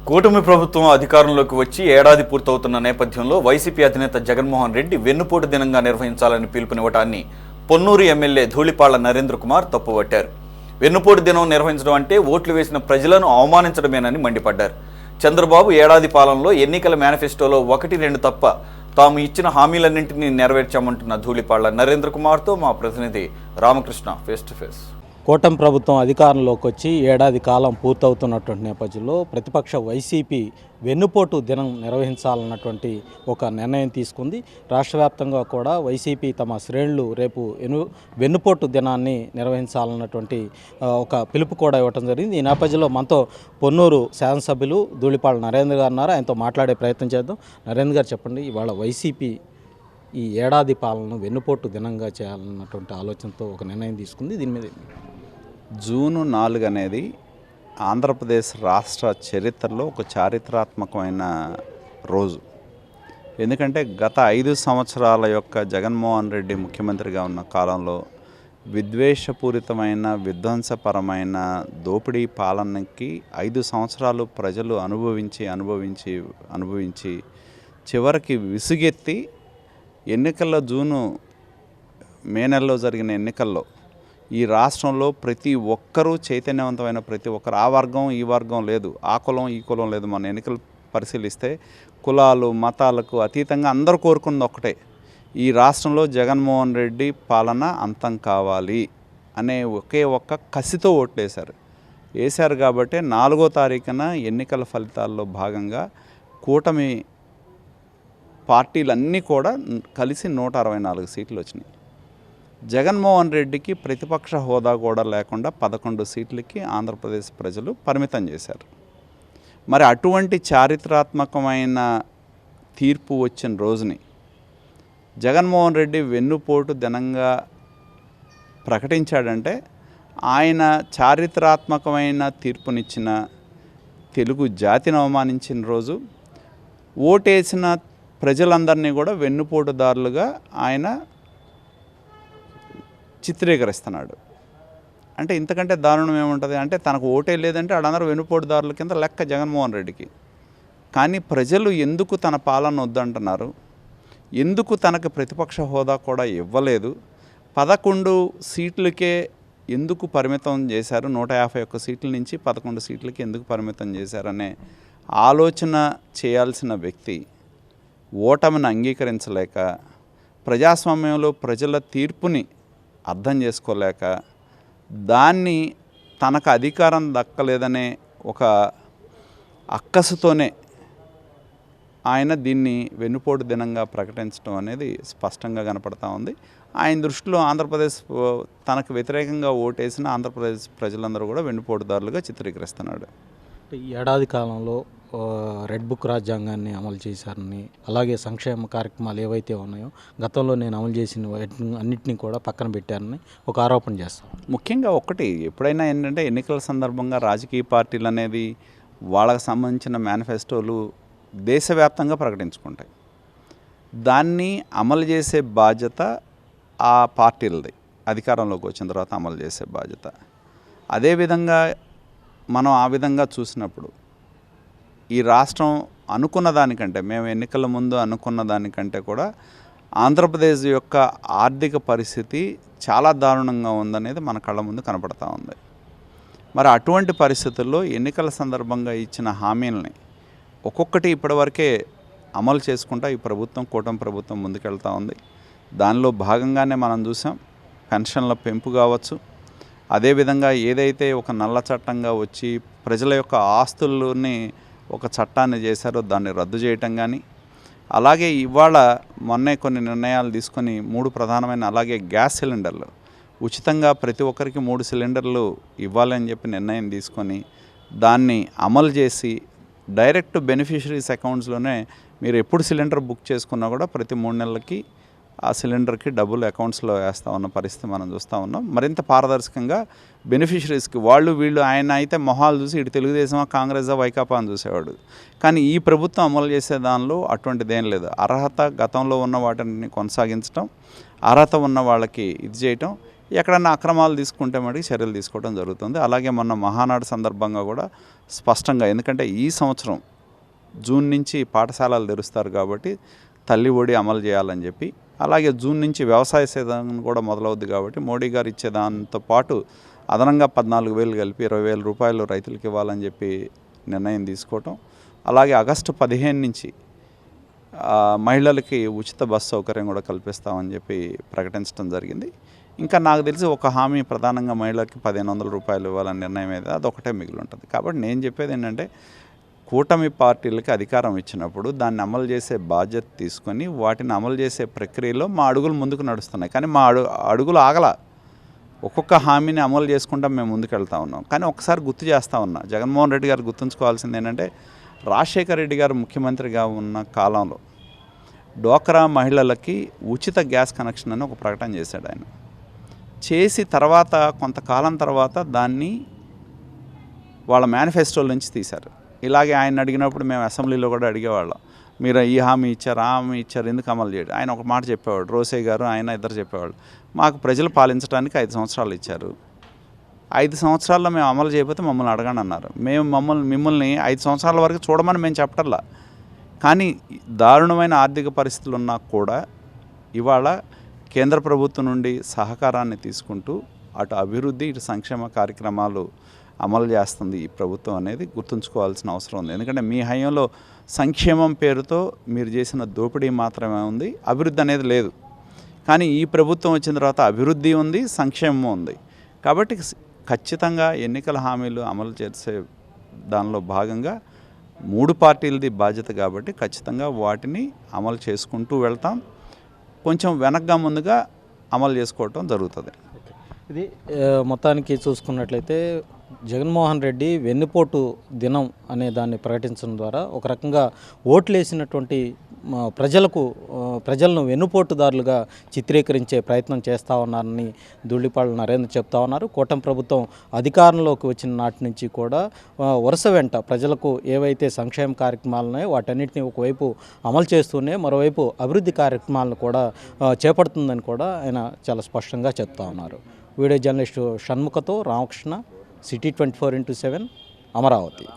కూటమి ప్రభుత్వం అధికారంలోకి వచ్చి ఏడాది పూర్తవుతున్న నేపథ్యంలో వైసీపీ అధినేత జగన్మోహన్ రెడ్డి వెన్నుపోటు దినంగా నిర్వహించాలని పిలుపునివ్వటాన్ని పొన్నూరు ఎమ్మెల్యే ధూళిపాళ్ల నరేంద్ర కుమార్ తప్పుపట్టారు. వెన్నుపోటు దినం నిర్వహించడం అంటే ఓట్లు వేసిన ప్రజలను అవమానించడమేనని మండిపడ్డారు. చంద్రబాబు ఏడాది పాలనలో ఎన్నికల మేనిఫెస్టోలో 1-2 తప్ప తాము ఇచ్చిన హామీలన్నింటినీ నెరవేర్చామంటున్న ధూళిపాళ్ల నరేంద్ర కుమార్తో మా ప్రతినిధి రామకృష్ణ ఫేస్ టు ఫేస్. కూటమి ప్రభుత్వం అధికారంలోకి వచ్చి ఏడాది కాలం పూర్తవుతున్నటువంటి నేపథ్యంలో ప్రతిపక్ష వైసీపీ వెన్నుపోటు దినం నిర్వహించాలన్నటువంటి ఒక నిర్ణయం తీసుకుంది. రాష్ట్ర వ్యాప్తంగా కూడా వైసీపీ తమ శ్రేణులు రేపు వెన్నుపోటు దినాన్ని నిర్వహించాలన్నటువంటి ఒక పిలుపు కూడా ఇవ్వడం జరిగింది. ఈ నేపథ్యంలో మనతో పొన్నూరు శాసనసభ్యులు ధూళిపాళ్ల నరేంద్ర గారు ఉన్నారు. ఆయనతో మాట్లాడే ప్రయత్నం చేద్దాం. నరేంద్ర గారు చెప్పండి, ఇవాళ వైసీపీ ఈ ఏడాది పాలనను వెన్నుపోటు దినంగా చేయాలన్నటువంటి ఆలోచనతో ఒక నిర్ణయం తీసుకుంది. దీని మీద జూను 4 అనేది ఆంధ్రప్రదేశ్ రాష్ట్ర చరిత్రలో ఒక చారిత్రాత్మకమైన రోజు. ఎందుకంటే గత 5 సంవత్సరాల యొక్క జగన్మోహన్ రెడ్డి ముఖ్యమంత్రిగా ఉన్న కాలంలో విద్వేషపూరితమైన విధ్వంసపరమైన దోపిడీ పాలనకి 5 సంవత్సరాలు ప్రజలు అనుభవించి చివరికి విసుగెత్తి ఎన్నికల్లో మే నెలలో జరిగిన ఎన్నికల్లో ఈ రాష్ట్రంలో ప్రతి ఒక్కరూ చైతన్యవంతమైన ప్రతి ఒక్కరు, ఆ వర్గం ఈ వర్గం లేదు, ఆ కులం ఈ కులం లేదు, మన ఎన్నికలు పరిశీలిస్తే కులాలు మతాలకు అతీతంగా అందరూ కోరుకున్నది ఒక్కటే, ఈ రాష్ట్రంలో జగన్మోహన్ రెడ్డి పాలన అంతం కావాలి అనే ఒకే ఒక్క కసితో వేశారు కాబట్టి 4వ తారీఖున ఎన్నికల ఫలితాల్లో భాగంగా కూటమి పార్టీలన్నీ కూడా కలిసి 164 సీట్లు వచ్చినాయి. జగన్మోహన్ రెడ్డికి ప్రతిపక్ష హోదా కూడా లేకుండా 11 సీట్లకి ఆంధ్రప్రదేశ్ ప్రజలు పరిమితం చేశారు. మరి అటువంటి చారిత్రాత్మకమైన తీర్పు వచ్చిన రోజుని జగన్మోహన్ రెడ్డి వెన్నుపోటు దినంగా ప్రకటించాడంటే ఆయన చారిత్రాత్మకమైన తీర్పునిచ్చిన తెలుగు జాతిని అవమానించిన రోజు, ఓటేసిన ప్రజలందరినీ కూడా వెన్నుపోటుదారులుగా ఆయన చిత్రీకరిస్తున్నాడు. అంటే ఇంతకంటే దారుణం ఏముంటుంది? అంటే తనకు ఓటే లేదంటే వాళ్ళందరూ వెన్నుపోటుదారుల కింద లెక్క జగన్మోహన్ రెడ్డికి. కానీ ప్రజలు ఎందుకు తన పాలన వద్దంటున్నారు, ఎందుకు తనకు ప్రతిపక్ష హోదా కూడా ఇవ్వలేదు, 11 సీట్లకే ఎందుకు పరిమితం చేశారు, 151 సీట్ల నుంచి 11 సీట్లకి ఎందుకు పరిమితం చేశారనే ఆలోచన చేయాల్సిన వ్యక్తి ఓటమిని అంగీకరించలేక, ప్రజాస్వామ్యంలో ప్రజల తీర్పుని అర్థం చేసుకోలేక, దాన్ని తనకు అధికారం దక్కలేదనే ఒక అక్కసుతోనే ఆయన దీన్ని వెన్నుపోటు దినంగా ప్రకటించడం అనేది స్పష్టంగా కనపడతా ఉంది. ఆయన దృష్టిలో ఆంధ్రప్రదేశ్ తనకు వ్యతిరేకంగా ఓటేసిన ఆంధ్రప్రదేశ్ ప్రజలందరూ కూడా వెన్నుపోటుదారులుగా చిత్రీకరిస్తున్నాడు. ఈ ఏడాది కాలంలో రెడ్ బుక్ రాజ్యాంగాన్ని అమలు చేశారని, అలాగే సంక్షేమ కార్యక్రమాలు ఏవైతే ఉన్నాయో గతంలో నేను అమలు చేసిన అన్నింటినీ కూడా పక్కన పెట్టారని ఒక ఆరోపణ చేస్తాను. ముఖ్యంగా ఒకటి, ఎప్పుడైనా ఏంటంటే ఎన్నికల సందర్భంగా రాజకీయ పార్టీలు అనేది వాళ్ళకు సంబంధించిన మేనిఫెస్టోలు దేశవ్యాప్తంగా ప్రకటించుకుంటాయి. దాన్ని అమలు చేసే బాధ్యత ఆ పార్టీలది, అధికారంలోకి వచ్చిన తర్వాత అమలు చేసే బాధ్యత. అదేవిధంగా మనం ఆ విధంగా చూసినప్పుడు ఈ రాష్ట్రం అనుకున్న దానికంటే, మేము ఎన్నికల ముందు అనుకున్న దానికంటే కూడా ఆంధ్రప్రదేశ్ యొక్క ఆర్థిక పరిస్థితి చాలా దారుణంగా ఉందనేది మన కళ్ళ ముందు కనపడతా ఉంది. మరి అటువంటి పరిస్థితుల్లో ఎన్నికల సందర్భంగా ఇచ్చిన హామీలని ఒక్కొక్కటి ఇప్పటివరకే అమలు చేసుకుంటా ఈ ప్రభుత్వం, కూటమి ప్రభుత్వం ముందుకెళ్తూ ఉంది. దానిలో భాగంగానే మనం చూసాం, పెన్షన్ల పెంపు కావచ్చు, అదేవిధంగా ఏదైతే ఒక నల్ల చట్టంగా వచ్చి ప్రజల యొక్క ఆస్తుల్ని ఒక చట్టాన్ని చేశారో దాన్ని రద్దు చేయటం కానీ, అలాగే ఇవాళ మొన్నే కొన్ని నిర్ణయాలు తీసుకొని 3 ప్రధానమైన, అలాగే గ్యాస్ సిలిండర్లు ఉచితంగా ప్రతి ఒక్కరికి 3 సిలిండర్లు ఇవ్వాలని చెప్పి నిర్ణయం తీసుకొని దాన్ని అమలు చేసి డైరెక్ట్ బెనిఫిషరీస్ అకౌంట్స్లోనే మీరు ఎప్పుడు సిలిండర్ బుక్ చేసుకున్నా కూడా ప్రతి 3 నెలలకి ఆ సిలిండర్కి డబ్బులు అకౌంట్స్లో వేస్తూ ఉన్న పరిస్థితి మనం చూస్తూ ఉన్నాం. మరింత పారదర్శకంగా బెనిఫిషరీస్కి వీళ్ళు ఆయన అయితే మొహాలు చూసి ఇటు తెలుగుదేశమా కాంగ్రెసా వైకాపా అని చూసేవాడు. కానీ ఈ ప్రభుత్వం అమలు చేసే దానిలో అటువంటిదేం లేదు. అర్హత గతంలో ఉన్న వాటిని కొనసాగించడం, అర్హత ఉన్న వాళ్ళకి ఇది చేయటం, ఎక్కడన్నా అక్రమాలు తీసుకుంటే మటుకు చర్యలు తీసుకోవడం జరుగుతుంది. అలాగే మొన్న మహానాడు సందర్భంగా కూడా స్పష్టంగా, ఎందుకంటే ఈ సంవత్సరం జూన్ నుంచి పాఠశాలలు తెరుస్తారు కాబట్టి తల్లి ఒడి అమలు చేయాలని చెప్పి, అలాగే జూన్ నుంచి వ్యవసాయ సీజన్ కూడా మొదలవుద్ది కాబట్టి మోడీ గారు ఇచ్చే దాంతో పాటు అదనంగా 14,000 కలిపి 20,000 రూపాయలు రైతులకు ఇవ్వాలని చెప్పి నిర్ణయం తీసుకోవటం, అలాగే ఆగస్టు 15 నుంచి మహిళలకి ఉచిత బస్సు సౌకర్యం కూడా కల్పిస్తామని చెప్పి ప్రకటించడం జరిగింది. ఇంకా నాకు తెలిసి ఒక హామీ ప్రధానంగా మహిళలకి 1,500 రూపాయలు ఇవ్వాలని నిర్ణయం అయితే అదొకటే మిగిలి ఉంటుంది. కాబట్టి నేను చెప్పేది ఏంటంటే, కూటమి పార్టీలకి అధికారం ఇచ్చినప్పుడు దాన్ని అమలు చేసే బాధ్యత తీసుకొని వాటిని అమలు చేసే ప్రక్రియలో మా అడుగులు ముందుకు నడుస్తున్నాయి. కానీ మా అడుగులు ఆగల. ఒక్కొక్క హామీని అమలు చేసుకుంటా మేము ముందుకు వెళ్తూ ఉన్నాం. కానీ ఒకసారి గుర్తు చేస్తూ ఉన్నా, జగన్మోహన్ రెడ్డి గారు గుర్తుంచుకోవాల్సింది ఏంటంటే, రాజశేఖర రెడ్డి గారు ముఖ్యమంత్రిగా ఉన్న కాలంలో డ్వాక్రా మహిళలకి ఉచిత గ్యాస్ కనెక్షన్ అని ఒక ప్రకటన చేశాడు ఆయన. చేసి తర్వాత కొంతకాలం తర్వాత దాన్ని వాళ్ళ మేనిఫెస్టోల నుంచి తీశారు. ఇలాగే ఆయన అడిగినప్పుడు మేము అసెంబ్లీలో కూడా అడిగేవాళ్ళం, మీరు ఈ హామీ ఇచ్చారు, ఆ హామీ ఇచ్చారు, ఎందుకు అమలు చేయడు? ఆయన ఒక మాట చెప్పేవాడు, రోసే గారు ఆయన ఇద్దరు చెప్పేవాళ్ళు, మాకు ప్రజలు పాలించడానికి 5 సంవత్సరాలు ఇచ్చారు, 5 సంవత్సరాల్లో మేము అమలు చేయకపోతే మమ్మల్ని అడగండి అన్నారు. మిమ్మల్ని 5 సంవత్సరాల వరకు చూడమని మేము చెప్పటల్లా. కానీ దారుణమైన ఆర్థిక పరిస్థితులు ఉన్నా కూడా ఇవాళ కేంద్ర ప్రభుత్వం నుండి సహకారాన్ని తీసుకుంటూ అటు అభివృద్ధి ఇటు సంక్షేమ కార్యక్రమాలు అమలు చేస్తుంది ఈ ప్రభుత్వం అనేది గుర్తుంచుకోవాల్సిన అవసరం ఉంది. ఎందుకంటే మీ హయాంలో సంక్షేమం పేరుతో మీరు చేసిన దోపిడీ మాత్రమే ఉంది, అభివృద్ధి అనేది లేదు. కానీ ఈ ప్రభుత్వం వచ్చిన తర్వాత అభివృద్ధి ఉంది, సంక్షేమం ఉంది. కాబట్టి ఖచ్చితంగా ఎన్నికల హామీలు అమలు చేసే దానిలో భాగంగా 3 పార్టీలది బాధ్యత కాబట్టి ఖచ్చితంగా వాటిని అమలు చేసుకుంటూ వెళ్తాం. కొంచెం వెనక్గా ముందుగా అమలు చేసుకోవటం జరుగుతుంది. ఇది మొత్తానికి చూసుకున్నట్లయితే జగన్మోహన్ రెడ్డి వెన్నుపోటు దినం అనే దాన్ని ప్రకటించడం ద్వారా ఒక రకంగా ఓట్లేసినటువంటి ప్రజలను వెన్నుపోటుదారులుగా చిత్రీకరించే ప్రయత్నం చేస్తూ ఉన్నారని ధూళిపాళ్ల నరేంద్ర చెప్తా ఉన్నారు. కూటమి ప్రభుత్వం అధికారంలోకి వచ్చిన నాటి నుంచి కూడా వరుస వెంట ప్రజలకు ఏవైతే సంక్షేమ కార్యక్రమాలు ఉన్నాయో వాటన్నిటిని ఒకవైపు అమలు చేస్తూనే మరోవైపు అభివృద్ధి కార్యక్రమాలను కూడా చేపడుతుందని కూడా ఆయన చాలా స్పష్టంగా చెప్తా ఉన్నారు. వీడియో జర్నలిస్టు షణ్ముఖతో రామకృష్ణ, సిటీ 24x7 అమరావతి.